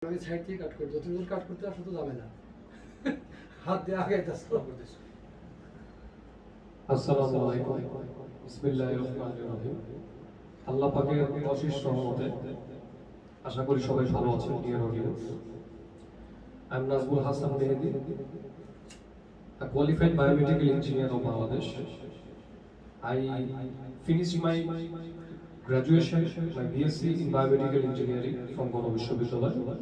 আমি সাইড থেকে কাট করি, যতদূর কাট করতে আসো তো যাবে না, হাত দিয়ে আগাইতেছ। আসসালামু আলাইকুম, বিসমিল্লাহির রহমানির রহিম। আল্লাহ পাকের অশেষ রহমতে আশা করি সবাই ভালো আছেন। Dear audience, I am Nazmul Hasan Mehedi, a qualified biomedical engineer of Bangladesh. I finished my graduation, my BSc in biomedical engineering from Gano Vishwavidyalaya.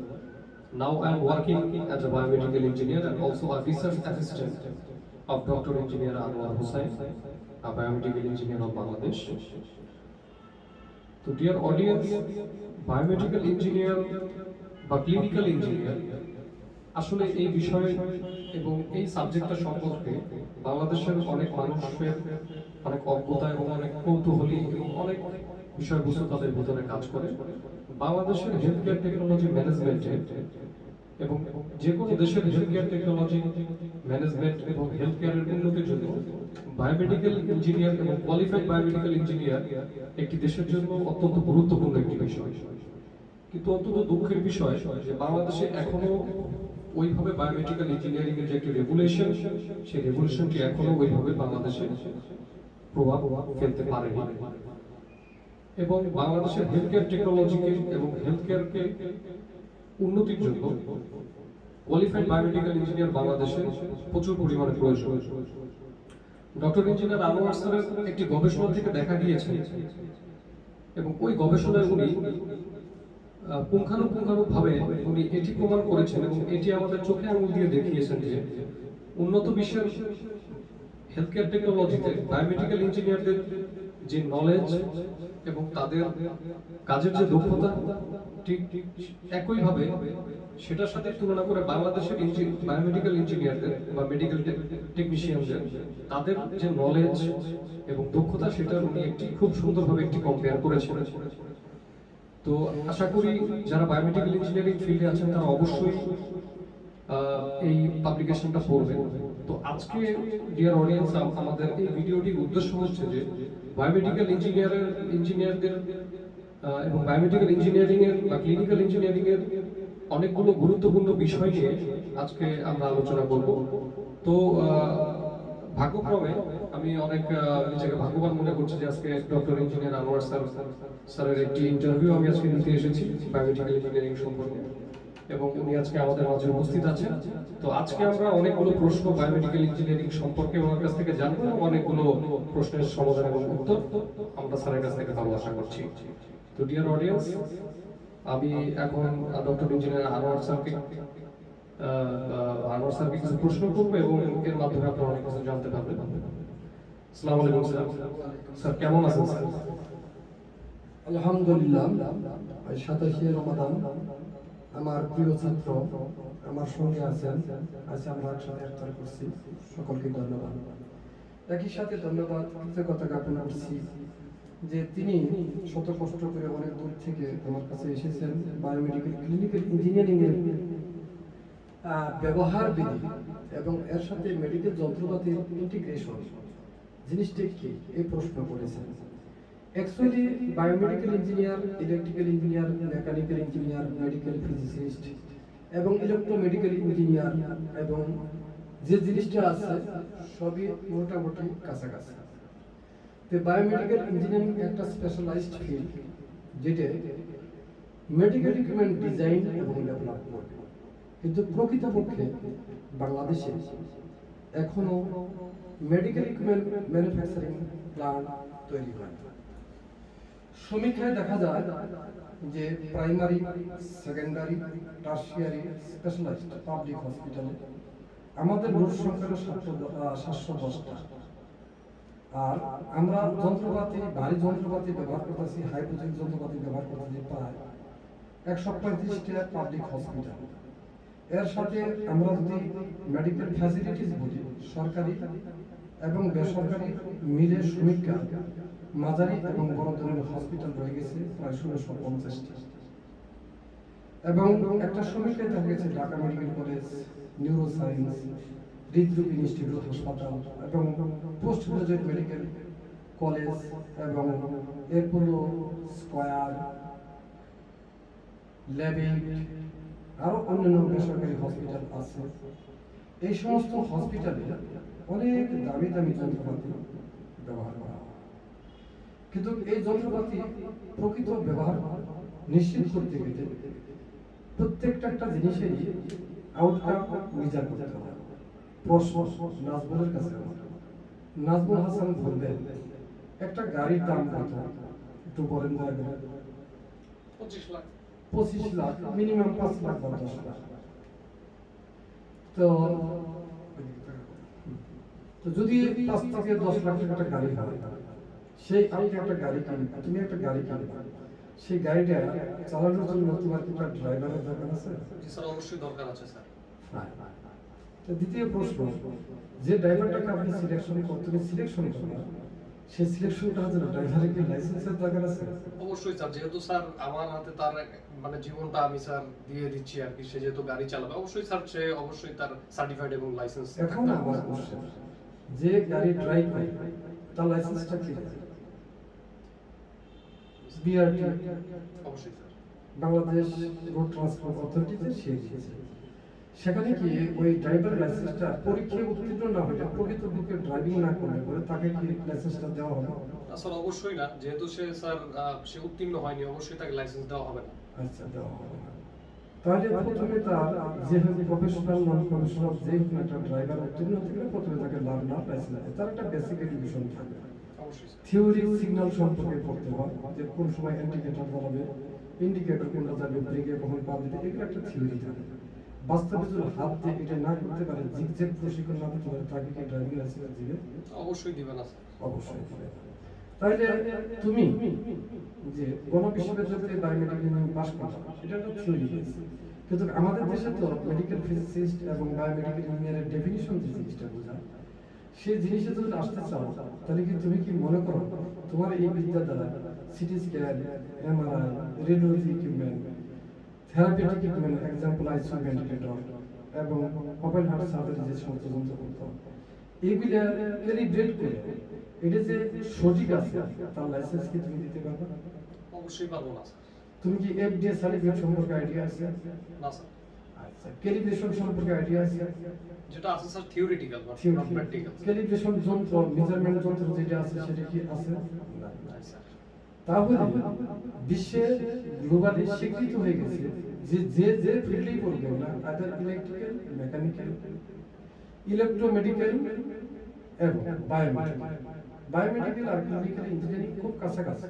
Now I am working as a biomedical engineer and also a research assistant of Dr. Engineer Anwar Hussain, a biomedical engineer of Bangladesh. So dear audience, biomedical engineer বা clinical engineer আসলে এই বিষয় এবং এই সাবজেক্টটা সম্পর্কে বাংলাদেশের অনেক মানুষের অনেক অজ্ঞতা এবং অনেক কৌতূহলী এবং অনেক বিষয়বস্তু তাদের ভিতরে কাজ করে। বাংলাদেশের হেলথ কেয়ার টেকনোলজি ম্যানেজমেন্টে এবং যে কোনো দেশের হেলথ কেয়ার টেকনোলজি ম্যানেজমেন্ট এবং হেলথ কেয়ারের উন্নতির জন্য বায়োমেডিক্যাল ইঞ্জিনিয়ার এবং কোয়ালিফাইড বায়োমেডিক্যাল ইঞ্জিনিয়ার একটি দেশের জন্য অত্যন্ত গুরুত্বপূর্ণ একটি বিষয়। কিন্তু অত্যন্ত দুঃখের বিষয় যে বাংলাদেশে এখনো ওইভাবে বায়োমেডিক্যাল ইঞ্জিনিয়ারিং এর যে একটি রেগুলেশন, সেই রেগুলেশনটি এখনো ওইভাবে বাংলাদেশে প্রভাব ফেলতে পারেনি এবং বাংলাদেশের হেলথ কেয়ার টেকনোলজিকে এবং হেলথ কেয়ারকে উন্নতির জন্য কোয়ালিফাইড বায়োমেডিক্যাল ইঞ্জিনিয়ার বাংলাদেশে প্রচুর পরিমাণে প্রয়োজন। ডক্টর ইঞ্জিনিয়ার আনোয়ার স্যারের একটি গবেষণা থেকে দেখা গিয়েছে এবং ওই গবেষণায় উনি পুঙ্খানুপুঙ্খানুভাবে উনি এটি প্রমাণ করেছেন এবং এটি আমাদের চোখে আঙুল দিয়ে দেখিয়েছেন যে উন্নত বিশ্বের হেলথ কেয়ার টেকনোলজিতে বায়োমেডিক্যাল ইঞ্জিনিয়ারদের যে নলেজ এবং তাদের কাজের যে দক্ষতা ঠিক একইভাবে সেটার সাথে তুলনা করে বাংলাদেশের বায়োমেডিক্যাল ইঞ্জিনিয়ারদের বা মেডিকেল টেকনিশিয়ানদের তাদের যে নলেজ এবং দক্ষতা সেটা উনি একটি খুব সুন্দরভাবে একটি কম্পেয়ার করেছেন। তো আশা করি যারা বায়োমেডিক্যাল ইঞ্জিনিয়ারিং ফিল্ডে আছেন তারা অবশ্যই এই পাবলিকেশনটা পড়বেন। তো আজকে ডিয়ার অডিয়েন্স, আমাদের এই ভিডিওটির উদ্দেশ্য হচ্ছে যে বায়োমেডিক্যাল ইঞ্জিনিয়ারদের এবং বায়োমেডিক্যাল ইঞ্জিনিয়ারিং এর বা ক্লিনিক্যাল ইঞ্জিনিয়ারিং এর অনেকগুলো গুরুত্বপূর্ণ বিষয় নিয়ে আজকে আমরা আলোচনা করব। তো ভাগ্যক্রমে আমি অনেক নিজেকে ভাগ্যবান মনে করছি যে আজকে ডক্টর ইঞ্জিনিয়ার আনোয়ার স্যারের একটি ইন্টারভিউ আমি আজকে নিতে এসেছি বায়োমেডিক্যাল ইঞ্জিনিয়ারিং সম্পর্কে এবং উনি আজকে আমাদের মাঝে উপস্থিত আছেন। তো আজকে আমরা অনেকগুলো প্রশ্ন বায়োমেডিক্যাল ইঞ্জিনিয়ারিং সম্পর্কে ওনার কাছ থেকে জানবো এবং অনেকগুলো প্রশ্নের সমাধান এবং উত্তর আমরা স্যারের কাছ থেকে পাবো আশা করছি। তো ডিয়ার অডিয়েন্স, আমি এখন ডক্টর ইঞ্জিনিয়ার আনোয়ার স্যারকে কিছু প্রশ্ন করবো এবং এর মাধ্যমে আপনারা অনেক কিছু জানতে পারবেন। আসসালামু আলাইকুম স্যার। স্যার কেমন আছেন স্যার? আলহামদুলিল্লাহ, 27শে রমাদান আমার প্রিয় ছাত্র আমার সঙ্গে আছেন, আজ আমরা একসাথে ইফতার করছি। সকলকে ধন্যবাদ। একই সাথে ধন্যবাদ কৃতজ্ঞতা জ্ঞাপন করছি যে তিনি শত কষ্ট করে অনেক দূর থেকে আমার কাছে এসেছেন। বায়োমেডিক্যাল ক্লিনিক্যাল ইঞ্জিনিয়ারিং এর ব্যবহার বিধি এবং এর সাথে মেডিকেল যন্ত্রপাতির ইন্টিগ্রেশন জিনিসটা কি এই প্রশ্ন করেছেন। Actually biomedical engineer, electrical engineer, mechanical engineer, medical physicist এবং ইলেকট্রোমেডিক্যাল ইঞ্জিনিয়ার এবং যে জিনিসটা আছে সবই মোটামুটি কাছাকাছি। তো বায়োমেডিক্যাল ইঞ্জিনিয়ারিং একটা স্পেশালাইজড ফিল্ড যেটা মেডিকেল ইকুইপমেন্ট ডিজাইন এবং ডেভেলপ করে, কিন্তু প্রকৃতপক্ষে বাংলাদেশে এখনো মেডিকেল ইকুইপমেন্ট ম্যানুফ্যাকচারিং প্ল্যান্ট তৈরি হয়। সমীক্ষায় দেখা যায় যে primary, secondary, tertiary, specialised public হসপিটালে আমাদের লোক সংখ্যা 710টা, আর আমরা যন্ত্রপাতি, ভারী যন্ত্রপাতি ব্যবহার করতেছি, হাইড্রোজেন যন্ত্রপাতি ব্যবহার করতেছি প্রায় 135টা পাবলিক হসপিটাল। এর সাথে আমরা যদি মেডিকেল ফ্যাসিলিটিস বলি, সরকারি এবং বেসরকারি মিলে সমীক্ষা মাঝারি এবং বড় ধরনের হসপিটাল রয়ে গেছে প্রায় 1650টি। এবং একটা সমীক্ষায় দেখা গেছে Dhaka medical college, neuro science, হৃদরোগ ইনস্টিটিউট হাসপাতাল এবং পোস্ট গ্রাজুয়েট মেডিকেল কলেজ এবং এরপর স্কয়ার, ল্যাবে আরো অন্যান্য বেসরকারি হসপিটাল আছে। এই সমস্ত হসপিটালে অনেক দামি দামি যন্ত্রপাতি ব্যবহার করা হয়, কিন্তু এই যন্ত্রপাতি প্রকৃত ব্যবহার নিশ্চিত করতে গেলে প্রত্যেকটা একটা জিনিসেরই আউটকাম বিচার করতে হবে। প্রশ্ন নাজমুলের কাছে আমার। নাজমুল হাসান বলবেন একটা গাড়ির দাম কত, একটু বলেন দয়া করে। 25 লাখ। 25 লাখ, মিনিমাম 5 লাখ বা 10 লাখ। তো তো যদি 5 থেকে 10 লাখ টাকা একটা গাড়ি হয়, সেই আপনি একটা গাড়ি কিনবে, তুমি একটা গাড়ি কিনবে, সেই গাড়িটা চালানোর জন্য তোমার কি একটা ড্রাইভারের দরকার আছে? জি স্যার, অবশ্যই দরকার আছে স্যার। তো দ্বিতীয় প্রশ্ন, যে ড্রাইভারটাকে আপনি সিলেকশন করবেন, সেই সিলেকশন করার জন্য ড্রাইভারের কি লাইসেন্সের দরকার আছে? অবশ্যই স্যার, যেহেতু স্যার আমার হাতে তার মানে জীবনটা আমি স্যার দিয়ে দিচ্ছি আর কি, সে যেহেতু গাড়ি চালাবে অবশ্যই স্যার, সে অবশ্যই তার সার্টিফাইড এবং লাইসেন্স। এখন আমার কোশ্চেন, যে গাড়ি ড্রাইভ করে তার লাইসেন্সটা কি? বিআরটি, অবশ্যই স্যার। বাংলাদেশ রোড ট্রান্সপোর্ট অথরিটিতে সে দিয়েছে। সেখানে কি ওই ড্রাইভার লাইসেন্সটা পরীক্ষায় উত্তীর্ণ না হলে, প্রকৃতপক্ষে ড্রাইভিং না করলে পরে তাকে কি লাইসেন্সটা দেওয়া হবে? না স্যার, অবশ্যই না, যেহেতু সে স্যার সে উত্তীর্ণ হয়নি, অবশ্যই তাকে লাইসেন্স দেওয়া হবে না। আচ্ছা, দেওয়া হবে না। তাহলে প্রথমে তার যেভাবে প্রফেশনাল নন প্রফেশনাল যে কোনো একটা ড্রাইভার উত্তীর্ণ থেকে প্রথমে তাকে লার্নার লাইসেন্স, তার একটা বেসিক এডুকেশন থাকবে। অবশ্যই স্যার। থিওরি সিগন্যাল সম্পর্কে পড়তে হয়, যে কোন সময় ইন্ডিকেটর জ্বালাবে, ইন্ডিকেটর কোনটা যাবে, ব্রেকে কখন পা দিতে, এগুলো একটা থিওরি থাকে। বাস্তবে যদি হাত দিয়ে এটা না করতে পারে, জিগজ্যাগ প্রশিক্ষণ না দিতে পারে, তাকে কি ড্রাইভিং লাইসেন্স দিবে? অবশ্যই দিবে না স্যার। অবশ্যই দিবে। তাহলে তুমি যে কোন বিশ্ববিদ্যালয় থেকে বায়োমেডিকেল ইঞ্জিনিয়ারিং পাস করছো, এটা একটা থিওরি বেস, কিন্তু আমাদের দেশে তো মেডিকেল ফিজিসিস্ট এবং বায়োমেডিকেল ইঞ্জিনিয়ারের ডেফিনিশন যে জিনিসটা বোঝায়, সেই জিনিসে যদি আসতে চাও, তাহলে কি তুমি কি মনে করো তোমার এই বিদ্যা দ্বারা CT scan, MRI, radiology equipment, therapeutic equipment, example ICU ventilator এবং ওপেন হার্ট সার্জারি যে সমস্ত যন্ত্রপাতি, এইগুলা ক্যালিব্রেট করে এটা যে সঠিক আছে তার লাইসেন্স কি তুমি দিতে পারবে? অবশ্যই পারবো না স্যার। তুমি কি এফডিএ সার্টিফিকেট সম্পর্কে আইডিয়া আছে? না স্যার। আচ্ছা, ক্যালিব্রেশন সম্পর্কে আইডিয়া আছে? যেটা আছে sir theoretical, not practical. Calibration যন্ত্র, মেজারমেন্ট যন্ত্র যেটা আছে সেটা কি আছে? না স্যার। তাহলে বিশ্বে গ্লোবালি স্বীকৃত হয়ে গেছে যে যে যে ফিল্ডেই করবে না, আদার ইলেকট্রিক্যাল, মেকানিক্যাল, ইলেকট্রোমেডিক্যাল এবং বায়োমেডিক্যাল আর ক্লিনিক্যাল ইঞ্জিনিয়ারিং খুব কাছাকাছি।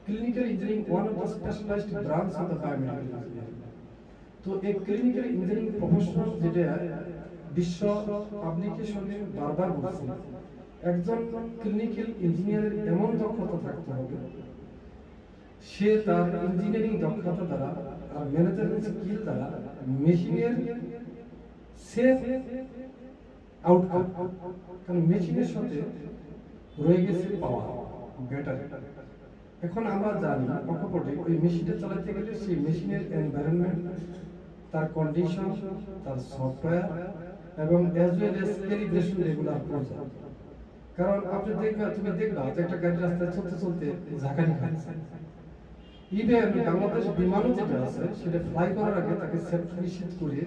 Clinical engineering one of the specialised branch of the biomedical engineering. তো এই ক্লিনিক্যাল ইঞ্জিনিয়ারিং প্রফেশনাল যেটা বিশ্ব পাবলিকেশনে বারবার বলছে, একজন ক্লিনিক্যাল ইঞ্জিনিয়ারের এমন দক্ষতা থাকতে হবে, সে তার ইঞ্জিনিয়ারিং দক্ষতা দ্বারা আর ম্যানেজমেন্ট স্কিল দ্বারা মেশিনের সেফ আউটকাম, কারণ মেশিনের সাথে রয়ে গেছে পাওয়ার, ব্যাটারি। এখন আমরা জানি অকপটে ওই মেশিনটা চালাতে গেলে সেই মেশিনের এনভায়রনমেন্ট, তার কন্ডিশন, তার সফটওয়্যার এবং as well as calibration regular করতে হবে। কারণ আপনি তুমি দেখবা যে একটা গাড়ি রাস্তায় চলতে চলতে ঝাঁকানি খাচ্ছে। ইভেন বাংলাদেশ বিমানও যেটা আছে সেটা ফ্লাই করার আগে তাকে সেফটি নিশ্চিত করে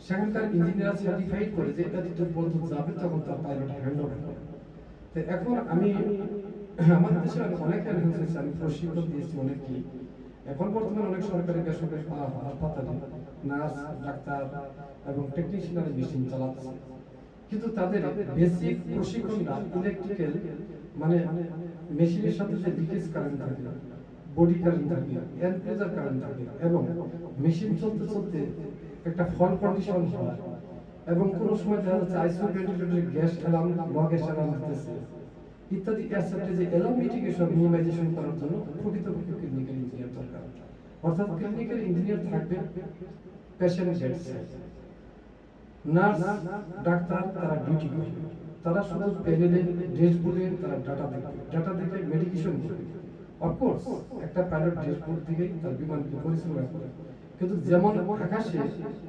সেখানকার ইঞ্জিনিয়ার সার্টিফাইড করে যে এটা যত পর্যন্ত যাবে তখন তার পাইলট হ্যান্ড ওভার করে। তো এখন আমি আমাদের দেশে অনেক এনহেন্স, আমি প্রশিক্ষণ দিয়েছি অনেককে। এখন বর্তমানে অনেক সরকারি বেসরকারি হাসপাতালে নার্স, ডাক্তার এবং টেকনিশিয়ানের মেশিন চালাচ্ছে, কিন্তু তাদের বেসিক প্রশিক্ষণটা ইলেকট্রিক্যাল, মানে মেশিনের সাথে যে লিকেজ কারেন্ট থাকে, বডি কারেন্ট থাকে, এনক্লোজার কারেন্ট থাকে এবং মেশিন চলতে চলতে একটা ফল কন্ডিশন হয় এবং কোনো সময় দেখা যাচ্ছে আইসিইউ ভেন্টিলেটরে গ্যাস অ্যালার্ম, লো গ্যাস অ্যালার্ম দিতেছে ইত্যাদি। অ্যাসেপ্টে যে অ্যালার্ম মিটিগেশন, মিনিমাইজেশন করার জন্য প্রকৃতপক্ষে ক্লিনিক্যাল ইঞ্জিনিয়ার দরকার। অর্থাৎ ক্লিনিক্যাল ইঞ্জিনিয়ার থাকবে পেশেন্ট হেডসে, নার্স, ডাক্তার তারা ডিউটি করবে, তারা শুধু প্যানেলে ড্যাশবোর্ডে তারা ডাটা দেখে মেডিকেশন করবে। অফকোর্স একটা পাইলট ড্যাশবোর্ড দিকে তার বিমানকে পরিচালনা করে, কিন্তু যেমন আকাশে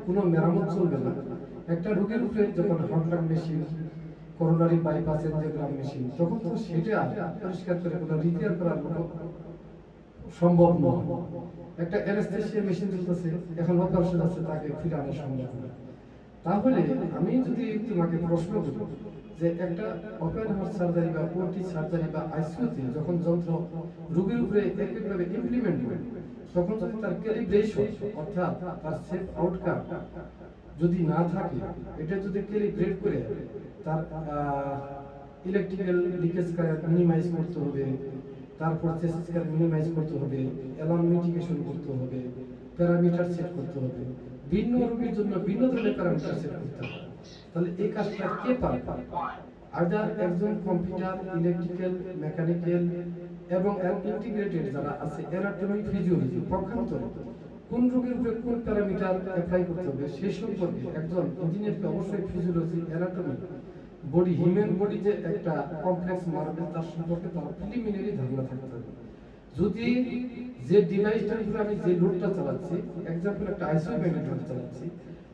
কোনো মেরামত চলবে না, একটা রোগীর উপরে যখন heart machine, coronary bypass angiogram machine, তখন তো সেটা পরিষ্কার করে কোনো রিপেয়ার করার মতো সম্ভব নয়। একটা অ্যানেস্থেসিয়া মেশিন চলতেছে, এখন অপারেশন আছে, তাকে ফিরে আনা সম্ভব না। তাহলে আমি যদি তোমাকে প্রশ্ন করি যে একটা ওপেন হার্ট সার্জারি বা ওটি সার্জারি বা আইসিইউতে যখন যন্ত্র রোগীর উপরে একইভাবে ইমপ্লিমেন্ট করে, তখন যদি তার ক্যালিব্রেশন অর্থাৎ তার সেফ আউটকাম যদি না থাকে, এটা যদি ক্যালিব্রেট করে তার ইলেকট্রিক্যাল লিকেজ কারেন্ট মিনিমাইজ করতে হবে, তারপর চেসিস কারেন্ট মিনিমাইজ করতে হবে, অ্যালার্ম মিটিগেশন করতে হবে, প্যারামিটার সেট করতে হবে, ভিন্ন রোগীর জন্য ভিন্ন ধরনের প্যারামিটার সেট করতে হবে। তাহলে এই কাজটা কে পারে? আদার একজন কম্পিউটার, ইলেকট্রিক্যাল, মেকানিক্যাল এবং ইন্টিগ্রেটেড যারা আছে, অ্যানাটমি, ফিজিওলজি, পক্ষান্তরে কোন রোগের উপরে কোন প্যারামিটার অ্যাপ্লাই করতে হবে সেই সম্পর্কে একজন ইঞ্জিনিয়ারকে অবশ্যই physiology, anatomy, body, human body যে একটা কমপ্লেক্স মার্বেল, তার সম্পর্কে তার প্রিলিমিনারি ধারণা থাকতে হবে। যদি যে ডিভাইসটার উপরে আমি যে লোডটা চালাচ্ছি, এক্সাম্পল একটা আইসিইউ ভেন্টিলেটর চালাচ্ছি,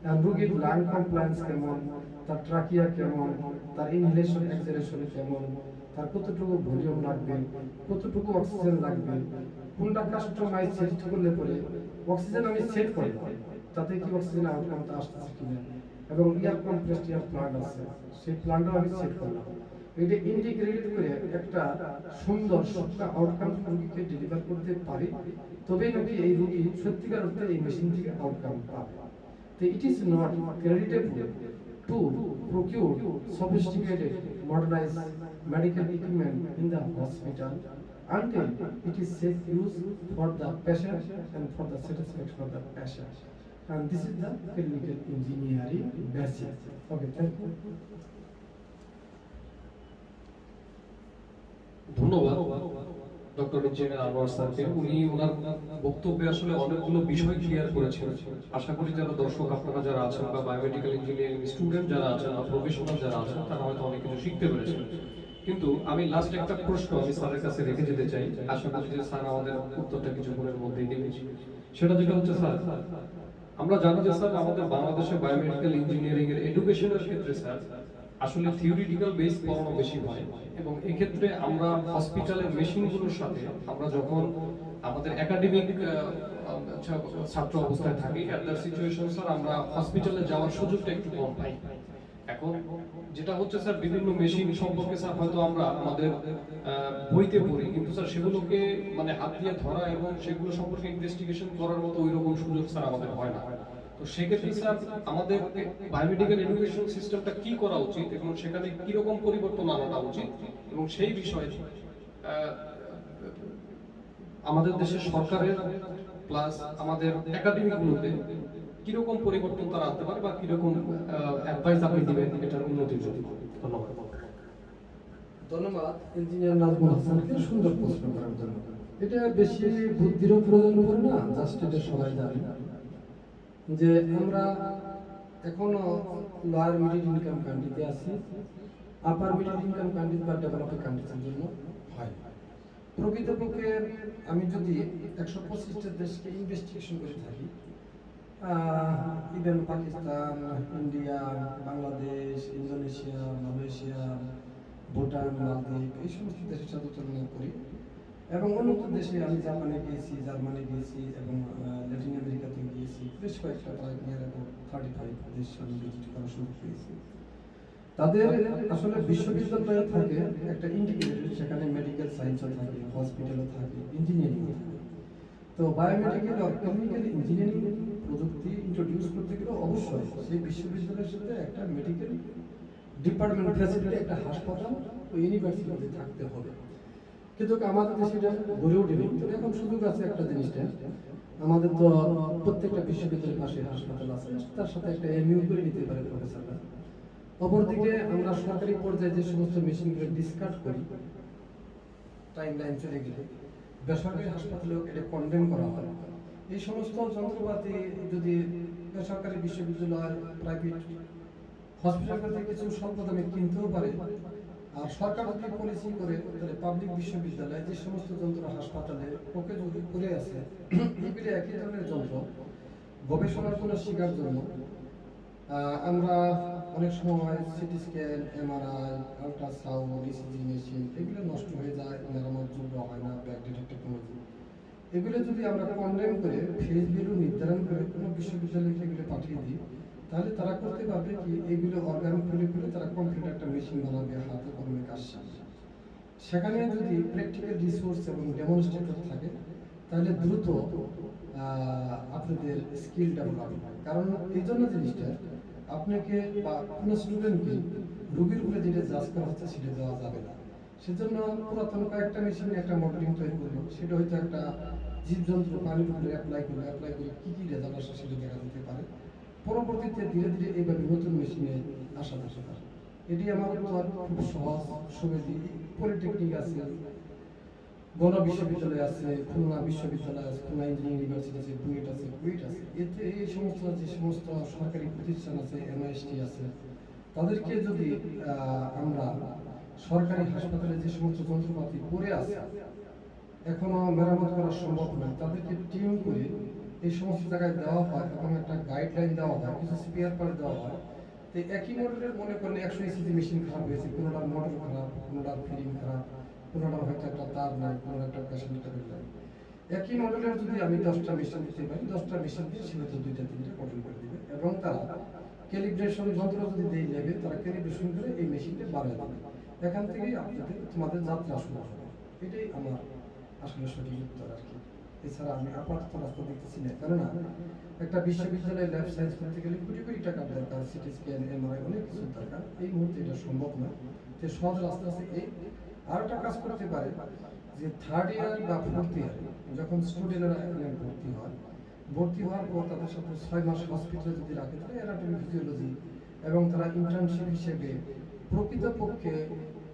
আর রোগীর লাং কমপ্লায়েন্স কেমন, তার ট্রাকিয়া কেমন, তার ইনহেলেশন এক্সহেলেশন কেমন, তার কতটুকু ভলিউম লাগবে, কতটুকু অক্সিজেন লাগবে, কোনটা কাস্টমাইজ সেট করলে পরে অক্সিজেন আমি সেট করব, তাতে কি অক্সিজেন আউটকামটা আসতেছে কিনা, এবং এয়ার কম্প্রেসড এয়ার প্লান্ট আছে, সেই প্লান্টও আমি সেট করলাম। এটা ইন্টিগ্রেট করে একটা সুন্দর সবটা আউটকাম রোগীকে ডেলিভার করতে পারি, তবেই নাকি এই রোগী সত্যিকার অর্থে এই মেশিন থেকে আউটকাম পাবে। So it is not creditable to procure sophisticated modernized medical equipment in the hospital until it is safe use for the patient and for the satisfaction of the patient. And this is the clinical engineering basic. Okay, thank you. ধন্যবাদ doctor engineer Anwar স্যারকে। উনি ওনার বক্তব্যে আসলে অনেকগুলো বিষয় clear করেছেন। আশা করি যারা দর্শক আপনারা যারা আছেন বা বায়োমেডিক্যাল ইঞ্জিনিয়ারিং স্টুডেন্ট যারা আছেন বা প্রফেশনাল যারা আছেন, তারা হয়তো অনেক কিছু শিখতে পেরেছেন। কিন্তু আমি লাস্ট একটা প্রশ্ন আমি স্যারের কাছে রেখে যেতে চাই, আশা করি যে স্যার আমাদের উত্তরটা কিছুক্ষণের মধ্যেই দেবেন। সেটা যেটা হচ্ছে, স্যার আমরা জানি যে স্যার আমাদের বাংলাদেশে বায়োমেডিক্যাল ইঞ্জিনিয়ারিং এর এডুকেশনের ক্ষেত্রে স্যার আসলে থিওরিটিক্যাল বেস পড়ানো বেশি হয়, এবং এক্ষেত্রে আমরা হসপিটালের মেশিনগুলোর সাথে আমরা যখন আমাদের একাডেমিক ছাত্র অবস্থায় থাকি, এট দ্যাট সিচুয়েশন স্যার আমরা হসপিটালে যাওয়ার সুযোগটা একটু কম পাই। এখন যেটা হচ্ছে স্যার, বিভিন্ন মেশিন সম্পর্কে স্যার হয়তো আমরা আমাদের বইতে পড়ি, কিন্তু স্যার সেগুলোকে মানে হাত দিয়ে ধরা এবং সেগুলো সম্পর্কে ইনভেস্টিগেশন করার মতো ওই রকম সুযোগ স্যার আমাদের হয় না। তো সেক্ষেত্রে স্যার আমাদের বায়োমেডিক্যাল এডুকেশন সিস্টেমটা কি করা উচিত এবং সেখানে কি রকম পরিবর্তন আনাটা উচিত, এবং সেই বিষয়ে আমাদের দেশের সরকারের প্লাস আমাদের একাডেমিকগুলোতে কিরকম পরিবর্তন তারা আনতে পারে বা কিরকম অ্যাডভাইস আপনি দিবেন এটার উন্নতির জন্য? ধন্যবাদ। ধন্যবাদ ইঞ্জিনিয়ার নাজমুল হাসানকে সুন্দর প্রশ্ন করার জন্য। এটা বেশি বুদ্ধিরও প্রয়োজন পড়ে না, জাস্ট এটা সবাই জানে যে আমরা এখনো লোয়ার মিডিল ইনকাম কান্ট্রিতে আছি, আপার মিডিল ইনকাম কান্ট্রি বা ডেভেলপিং কান্ট্রির জন্য হয়। প্রকৃতপক্ষে আমি যদি 125টা দেশকে ইনভেস্টিগেশন করে থাকি, even Pakistan, India, Bangladesh, Indonesia, Malaysia, Bhutan, মালদ্বীপ, এই সমস্ত দেশের সাথে তুলনা করি, এবং অন্যান্য দেশে আমি জাপানে গিয়েছি, জার্মানি গিয়েছি, এবং ল্যাটিন আমেরিকাতে গিয়েছি, বেশ কয়েকটা প্রায় নিয়ার অ্যাবাউট 35 দেশ আমি ভিজিট করার সুযোগ পেয়েছি। তাদের আসলে বিশ্ববিদ্যালয়ে থাকে একটা ইন্টিগ্রেটেড, সেখানে মেডিকেল সায়েন্সও থাকে, হসপিটালও থাকে, ইঞ্জিনিয়ারিংও থাকে। তো বায়োমেডিক্যাল আর কেমিক্যাল ইঞ্জিনিয়ারিং প্রযুক্তি ইন্ট্রোডিউস করতে গেলে অবশ্যই সেই বিশ্ববিদ্যালয়ের সাথে একটা মেডিকেল ডিপার্টমেন্ট ফ্যাসিলিটি, একটা হাসপাতাল ও ইউনিভার্সিটি থাকতে হবে। কিন্তু আমাদের দেশে এটা গড়ে ওঠেনি। তো এখন সুযোগ আছে একটা জিনিসটা, আমাদের তো প্রত্যেকটা বিশ্ববিদ্যালয়ের পাশে হাসপাতাল আছে, তার সাথে একটা এমইউ করে নিতে পারে প্রফেসররা। অপরদিকে আমরা সরকারি পর্যায়ে যে সমস্ত মেশিনগুলো ডিসকার্ড করি, টাইম লাইন চলে গেলে বেসরকারি হাসপাতালেও এটা কন্ডেম করা হয়। এই সমস্ত যন্ত্রপাতি যদি বেসরকারি বিশ্ববিদ্যালয়, প্রাইভেট হসপিটাল থেকে কিছু স্বল্প দামে কিনতেও পারে, আর সরকার যদি পলিসি করে তাহলে পাবলিক বিশ্ববিদ্যালয়ে যে সমস্ত যন্ত্র হাসপাতালে ওকে যদি করে আছে, এগুলি একই ধরনের যন্ত্র গবেষণার জন্য শেখার জন্য আমরা অনেক সময় CT scan, MRI, ultrasound, ECG machine এগুলো নষ্ট হয়ে যায়, মেরামত যোগ্য হয় না, ব্যাকডেটেড টেকনোলজি। এগুলো যদি আমরা কন্ডেম করে ফেস ভ্যালু নির্ধারণ করে কোনো বিশ্ববিদ্যালয়কে এগুলো পাঠিয়ে দিই, তাহলে তারা করতে পারবে কি এগুলো অর্গানিক করে তারা কমপ্লিট একটা মেশিন বানাবে, হাতে কলমে কাজ শিখবে। সেখানে যদি প্র্যাকটিক্যাল রিসোর্স এবং ডেমনস্ট্রেটর থাকে, তাহলে দ্রুত আপনাদের স্কিল ডেভেলপ হবে। কারণ এই জন্য জিনিসটা আপনাকে বা কোনো স্টুডেন্টকে রোগীর উপরে যেটা জাজ করা হচ্ছে সেটা দেওয়া যাবে না। সেজন্য পুরাতন কয়েকটা মেশিনে একটা মডেলিং তৈরি করলো, সেটা হয়তো একটা জীবজন্তু পানির উপরে অ্যাপ্লাই করে কি কি রেজাল্ট আসে সেটা দেখা যেতে পারে। পরবর্তীতে ধীরে ধীরে এইভাবে নতুন মেশিনে আসা যেতে পারে। এটি আমার উত্তর খুব সহজ সুবিধি। পলিটেকনিক আছে, গণ বিশ্ববিদ্যালয় আছে, খুলনা বিশ্ববিদ্যালয় আছে, খুলনা ইঞ্জিনিয়ারিং ইউনিভার্সিটি আছে, বুয়েট আছে। এতে এই সমস্ত যে সমস্ত সরকারি প্রতিষ্ঠান আছে, এমআইএসটি আছে, তাদেরকে যদি আমরা সরকারি হাসপাতালে যে সমস্ত যন্ত্রপাতি পড়ে আছে এখনো মেরামত করা সম্ভব নয়, তাদেরকে টিম করে এই সমস্ত জায়গায় দেওয়া হয় এবং একটা গাইডলাইন দেওয়া হয়, কিছু স্পেয়ার পার্ট দেওয়া হয়। তো একই মডেলের মনে করেন 100 ইসিজি মেশিন খারাপ হয়েছে, কোনোটার মোটর খারাপ, কোনোটার ফিলিং খারাপ, কোনোটার হয়তো একটা তার নাই, কোনো একটা পেশেন্টের নাই। একই মডেলের যদি আমি 10টা মেশিন দিতে পারি, 10টা মেশিন দিয়ে সে হয়তো 2টা 3টা মডেল করে দিবে এবং তারা ক্যালিব্রেশন যন্ত্র যদি দেই নেবে, তারা ক্যালিব্রেশন করে এই মেশিনটা বাড়ায় দেবে। এখান থেকেই তোমাদের যাত্রা শুরু হবে। এটাই আমার আসলে সঠিক উত্তর আর কি। এছাড়া আমি আপাতত রাস্তা দেখতেছি না, কেননা একটা বিশ্ববিদ্যালয়ে ল্যাব সায়েন্স করতে গেলে কোটি কোটি টাকার দরকার, সিটি স্ক্যান, এমআরআই, অনেক কিছু দরকার। এই মুহূর্তে এটা সম্ভব না। তো সহজ রাস্তা আছে এই। আর একটা কাজ করতে পারে যে থার্ড ইয়ার বা ফোর্থ ইয়ার যখন স্টুডেন্টরা এখানে ভর্তি হওয়ার পর তাদের সাথে 6 মাস হসপিটালে যদি রাখে, তাহলে অ্যানাটমি, ফিজিওলজি এবং তারা ইন্টার্নশিপ হিসেবে প্রকৃতপক্ষে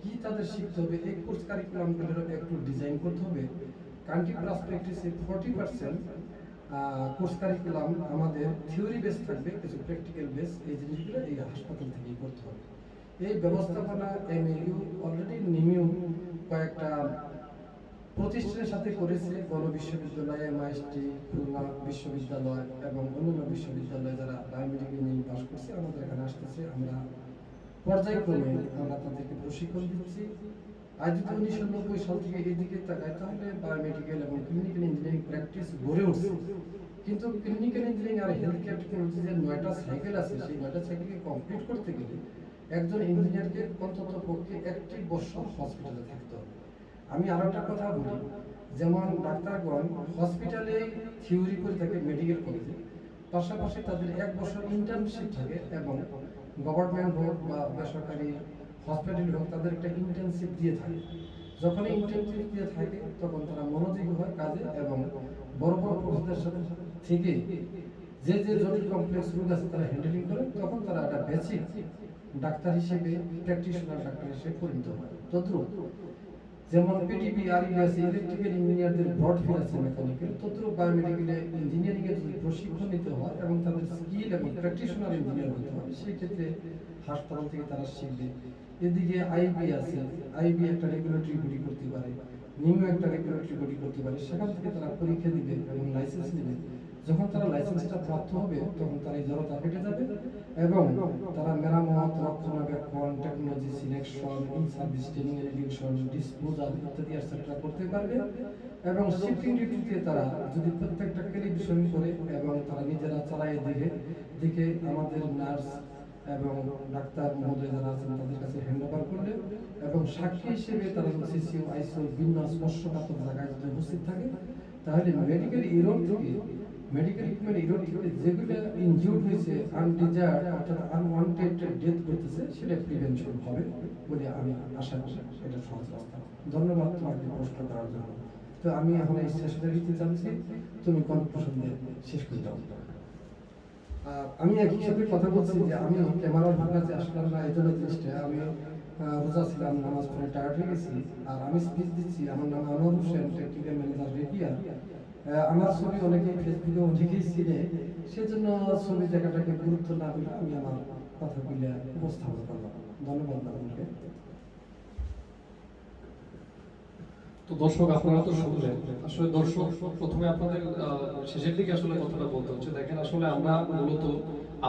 কি তাদের শিখতে হবে, এই কোর্স কারিকুলামগুলোর একটু ডিজাইন করতে হবে। কান্ট্রি পার্সপেক্টিভে 40% কোর্স কারিকুলাম আমাদের থিওরি বেস থাকবে, কিছু প্র্যাকটিক্যাল বেস। এই জিনিসগুলো এই হাসপাতাল থেকেই করতে হবে। এই ব্যবস্থাপনা এমএইউ অলরেডি নিমিউ কয়েকটা প্রতিষ্ঠানের সাথে করেছে, গণ বিশ্ববিদ্যালয়, এমআইএসটি, খুলনা বিশ্ববিদ্যালয় এবং অন্যান্য বিশ্ববিদ্যালয়ে যারা বায়োমেডিকেল নিয়ে পাস করছে আমাদের এখানে আসতেছে। আমরা পর্যায়ক্রমে আমরা তাদেরকে প্রশিক্ষণ দিচ্ছি। আজ যদি 1990 সাল থেকে এদিকে তাকায়, তাহলে বায়োমেডিকেল এবং ক্লিনিক্যাল ইঞ্জিনিয়ারিং প্র্যাকটিস গড়ে উঠছে। কিন্তু ক্লিনিক্যাল ইঞ্জিনিয়ারিং আর হেলথ কেয়ার টেকনোলজি যে 9টা সাইকেল আছে, সেই 9টা সাইকেলকে কমপ্লিট করতে গেলে একজন ইঞ্জিনিয়ারকে অন্তত পক্ষে 1টি বছর হসপিটালে থাকতে হবে। আমি আরো একটা কথা বলি, যেমন ডাক্তারগণ হসপিটালে থিওরি করে থাকে মেডিকেল কলেজে, পাশাপাশি তাদের 1 বছর ইন্টার্নশিপ থাকে এবং গভর্নমেন্ট হোক বা বেসরকারি হসপিটাল হোক তাদের একটা ইন্টার্নশিপ দিয়ে থাকে। যখন ইন্টার্নশিপ দিয়ে থাকে তখন তারা মনোযোগী হয় কাজে এবং বড় বড় প্রফেসরদের সাথে থেকে যে যে জটিল কমপ্লেক্স রোগ আছে তারা হ্যান্ডেলিং করে, তখন তারা একটা বেসিক ডাক্তার হিসেবে, প্র্যাকটিশনার ডাক্তার হিসেবে পরিণত হয়। তদ্রুপ যেমন পিটিপি আর ইউএস ইলেকট্রিক্যাল ইঞ্জিনিয়ারদের ব্রড ফিল্ড আছে মেকানিক্যাল, তদ্রুপ বায়োমেডিকেলে ইঞ্জিনিয়ারিং এর যদি প্রশিক্ষণ নিতে হয় এবং তাদের স্কিল এবং প্র্যাকটিশনার ইঞ্জিনিয়ার হতে হয়, সেই ক্ষেত্রে হাসপাতাল থেকে তারা শিখবে। এদিকে আইবি আছে, আইবি একটা রেগুলেটরি বডি করতে পারে, নিউ একটা রেগুলেটরি বডি করতে পারে, সেখান থেকে তারা পরীক্ষা দিবে এবং লাইসেন্স নেবে। যখন তারা লাইসেন্সটা প্রাপ্ত হবে তখন তারা এই জড়তা কেটে যাবে এবং তারা মেরামত, রক্ষণাবেক্ষণ, technology selection, in service training and education, disposal ইত্যাদি এটসেট্রা করতে পারবে। এবং শিফটিং ডিউটিতে তারা যদি প্রত্যেকটা ক্যালিব্রেশন করে এবং তারা নিজেরা চালায় দেখে আমাদের নার্স এবং ডাক্তার মহোদয় যারা আছেন তাদের কাছে হ্যান্ড ওভার করলে এবং সাক্ষী হিসেবে তারা সিসিও, আইসিও, ভিন্ন স্পর্শকাতর জায়গায় যদি উপস্থিত থাকে, তাহলে মেডিকেল ইরোড থেকে, মেডিকেল ইকুইপমেন্ট ইরোড থেকে যেগুলো ইনজিউর্ড হয়েছে, আনডিজায়ার্ড অর্থাৎ আনওয়ান্টেড ডেথ করতেছে, সেটা প্রিভেনশন হবে বলে আমি আশা করি। এটা সহজ রাস্তা। ধন্যবাদ তোমাকে প্রশ্ন করার জন্য। তো আমি এখন এই সেশনে দিতে চাচ্ছি, তুমি কনক্লুশন দিয়ে শেষ করে দাও। আমি একই সাথে কথা বলছি যে আমি ক্যামেরার কাছে আসলাম না, এই জন্য জিনিসটা আমি রোজা ছিলাম, নামাজ পড়ে টায়ার্ড হয়ে গেছি। আর আমি স্পিচ দিচ্ছি, আমার নাম আনোয়ার হোসেন, টেকনিক্যাল ম্যানেজার রেপিয়ার। আমার ছবি অনেকে ফেসবুকে অনেকেই চিনে, সেজন্য ছবি দেখাটাকে গুরুত্ব না দিলে আমি আমার কথাগুলো উপস্থাপন করলাম। ধন্যবাদ আপনাকে। তো দর্শক আপনারা তো শুনলেন, আসলে দর্শক প্রথমে আপনাদের শেষের দিকে আসলে কথাটা বলতে হচ্ছে। দেখেন আসলে আমরা মূলত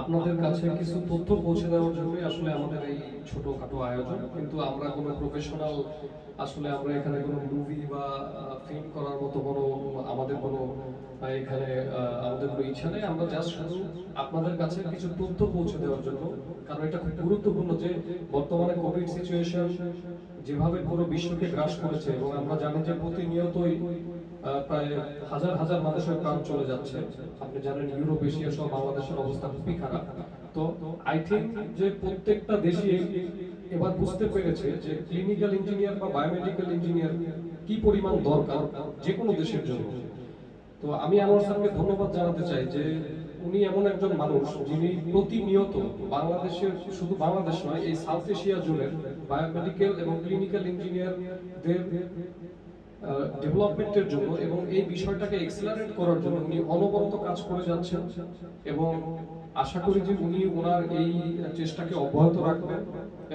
আপনাদের কাছে কিছু তথ্য পৌঁছে দেওয়ার জন্যই আসলে আমাদের এই ছোটখাটো আয়োজন। কিন্তু আমরা কোনো প্রফেশনাল, আসলে আমরা এখানে কোনো মুভি বা ফিল্ম করার মতো কোনো আমাদের কোনো এখানে আমাদের কোনো ইচ্ছা নেই। আমরা জাস্ট শুধু আপনাদের কাছে কিছু তথ্য পৌঁছে দেওয়ার জন্য, কারণ এটা খুব গুরুত্বপূর্ণ যে বর্তমানে কোভিড সিচুয়েশন যেভাবে পুরো বিশ্বকে গ্রাস করেছে, এবং আমরা জানি যে প্রতিনিয়তই প্রায় হাজার হাজার মানুষের প্রাণ চলে যাচ্ছে। আপনি জানেন ইউরোপ, এশিয়া সহ বাংলাদেশের অবস্থা খুবই খারাপ। তো আই থিঙ্ক যে প্রত্যেকটা দেশই এবার বুঝতে পেরেছে যে ক্লিনিক্যাল ইঞ্জিনিয়ার বা বায়োমেডিক্যাল ইঞ্জিনিয়ার কি পরিমাণ দরকার যে কোনো দেশের জন্য। তো আমি আনোয়ার স্যারকে ধন্যবাদ জানাতে চাই যে উনি এমন একজন মানুষ যিনি প্রতিনিয়ত বাংলাদেশের, শুধু বাংলাদেশ নয়, এই সাউথ এশিয়া জুড়ে বায়োমেডিক্যাল এবং ক্লিনিক্যাল ইঞ্জিনিয়ারদের ডেভেলপমেন্টের জন্য এবং এই বিষয়টাকে এক্সেলারেট করার জন্য উনি অনবরত কাজ করে যাচ্ছেন। এবং আশা করি যে উনি ওনার এই চেষ্টাকে অব্যাহত রাখবেন।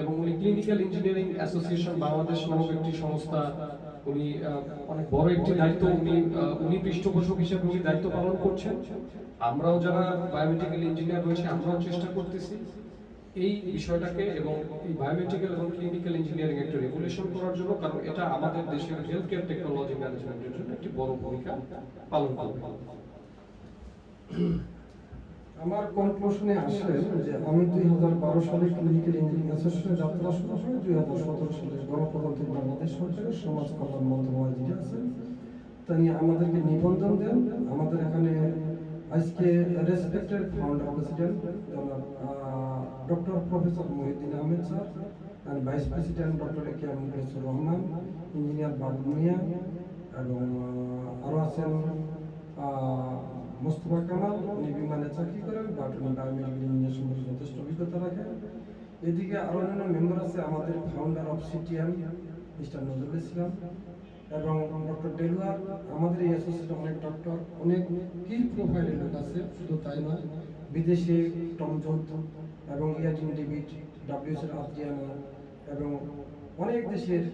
এবং উনি ক্লিনিক্যাল ইঞ্জিনিয়ারিং অ্যাসোসিয়েশন বাংলাদেশ নামক একটি সংস্থা, উনি অনেক বড় একটি দায়িত্ব উনি পৃষ্ঠপোষক হিসেবে উনি দায়িত্ব পালন করছেন। আমরাও যারা বায়োমেডিক্যাল ইঞ্জিনিয়ার রয়েছে আমরাও চেষ্টা করতেছি এই বিষয়টাকে এবং এই বায়োমেডিক্যাল এবং ক্লিনিক্যাল ইঞ্জিনিয়ারিং একটা রেগুলেশন করার জন্য, কারণ এটা আমাদের দেশের হেলথ কেয়ার টেকনোলজি ম্যানেজমেন্টের জন্য একটি বড় ভূমিকা পালন করবে। আমার কনক্লুশনে আসে যে আমি 2012 সালে ক্লিনিক্যাল ইঞ্জিনিয়ারিং অ্যাসোসিয়েশনের যাত্রা শুরু হয়। 2017 সালে গণপ্রজাতন্ত্রী বাংলাদেশ সরকারের সমাজ কল্যাণ মন্ত্রণালয় যিনি আছেন তিনি আমাদেরকে নিবন্ধন দেন। আমাদের এখানে আজকে respected founder president doctor professor Mohiuddin Ahmed sir, and vice president doctor A K M Mukhlesur Rahman, engineer Babu Mia, এবং আরও আছেন মোস্তফা কামাল। উনি বিমানে চাকরি করেন, বাট উনি বায়োমেডিক্যাল ইঞ্জিনিয়ার সম্পর্কে যথেষ্ট অভিজ্ঞতা রাখেন। এদিকে আরও অন্যান্য মেম্বার আছে, আমাদের founder of CTM mister Nazrul Islam এবং ডক্টর ডেলুয়ার। আমাদের এই অ্যাসোসিয়েশনে অনেক ডক্টর, অনেক কি প্রোফাইলের লোক আছে, শুধু তাই নয়, বিদেশে টম জোন্স এবং ইয়াজিন ডেভিড, ডাব্লিউএস এর আদ্রিয়ানা এবং অনেক দেশের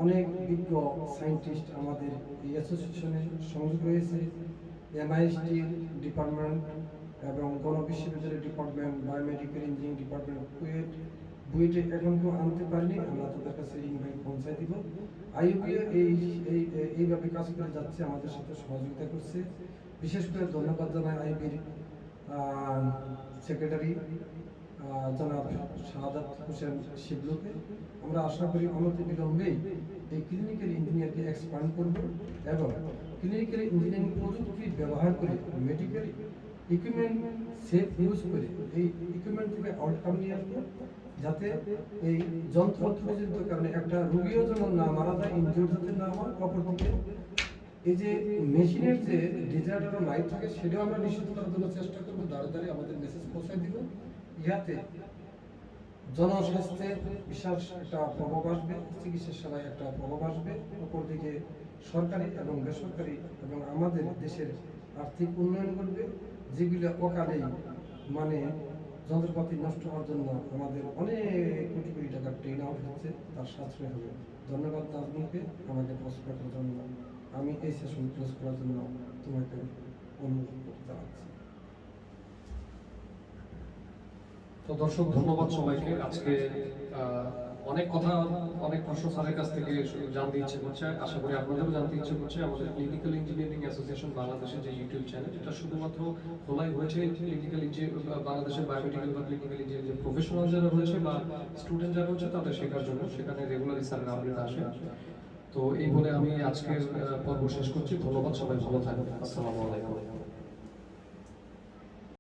অনেক বিজ্ঞ সায়েন্টিস্ট আমাদের এই অ্যাসোসিয়েশনে সংযোগ রয়েছে। এমআইএসটি ডিপার্টমেন্ট এবং গণবিশ্ববিদ্যালয় department, biomedical engineering department, KUET, বুয়েটে এখন কেউ আনতে পারিনি, আমরা তাদের কাছে ইনভাইট পৌঁছায় দিব। আইইউবিও এইভাবে কাজ করে যাচ্ছে, আমাদের সাথে সহযোগিতা করছে। বিশেষ করে ধন্যবাদ জানাই আইবির সেক্রেটারি জনাব শাহাদাত হোসেন শিবলুকে। আমরা আশা করি অনতিবিলম্বেই এই ক্লিনিক্যাল ইঞ্জিনিয়ারকে এক্সপ্যান্ড করব এবং ক্লিনিক্যাল ইঞ্জিনিয়ারিং প্রযুক্তি ব্যবহার করে মেডিকেল ইকুইপমেন্ট সেফ ইউজ করে এই ইকুইপমেন্ট থেকে আউটকাম নিয়ে আসবো, যাতে এই যন্ত্র ত্রুটিজনিত কারণে একটা রোগীও যেন না মারা যায়, ইনজিওর যাতে না হয়। অপরদিকে এই যে মেশিনের যে ডিজাইনার লাইট থাকে সেটাও আমরা নিশ্চিত করার জন্য চেষ্টা করবো, দাঁড়ে দাঁড়িয়ে আমাদের মেসেজ পৌঁছায় দিব। ইহাতে জনস্বাস্থ্যের বিশাল একটা প্রভাব আসবে, চিকিৎসা সেবায় একটা প্রভাব আসবে। অপরদিকে সরকারি এবং বেসরকারি এবং আমাদের দেশের আর্থিক উন্নয়ন করবে, যেগুলো অকালেই মানে যন্ত্রপাতি নষ্ট হওয়ার জন্য আমাদের অনেক কোটি কোটি টাকার ট্রেন আউট হচ্ছে, তার সাশ্রয় হবে। ধন্যবাদ নাজমুলকে আমাকে প্রশ্ন করার জন্য। আমি এই সেশন ক্লোজ করার জন্য তোমাকে অনুরোধ করতে চাচ্ছি। তো দর্শক, ধন্যবাদ সবাইকে। আজকে অনেক কথা, অনেক প্রশ্ন স্যারের কাছ থেকে জানতে ইচ্ছে করছে। আশা করি আপনাদেরও জানতে ইচ্ছে করছে। আমাদের ক্লিনিক্যাল ইঞ্জিনিয়ারিং অ্যাসোসিয়েশন বাংলাদেশের যে ইউটিউব চ্যানেল, এটা শুধুমাত্র খোলাই হয়েছে ক্লিনিক্যাল বাংলাদেশের বায়োমেডিক্যাল বা ক্লিনিক্যাল ইঞ্জিনিয়ারিং যে প্রফেশনাল যারা রয়েছে বা স্টুডেন্ট যারা রয়েছে তাদের শেখার জন্য। সেখানে রেগুলারলি স্যারের আপডেট আসে। তো এই বলে আমি আজকের পর্ব শেষ করছি। ধন্যবাদ, সবাই ভালো থাকবেন। আসসালামু আলাইকুম।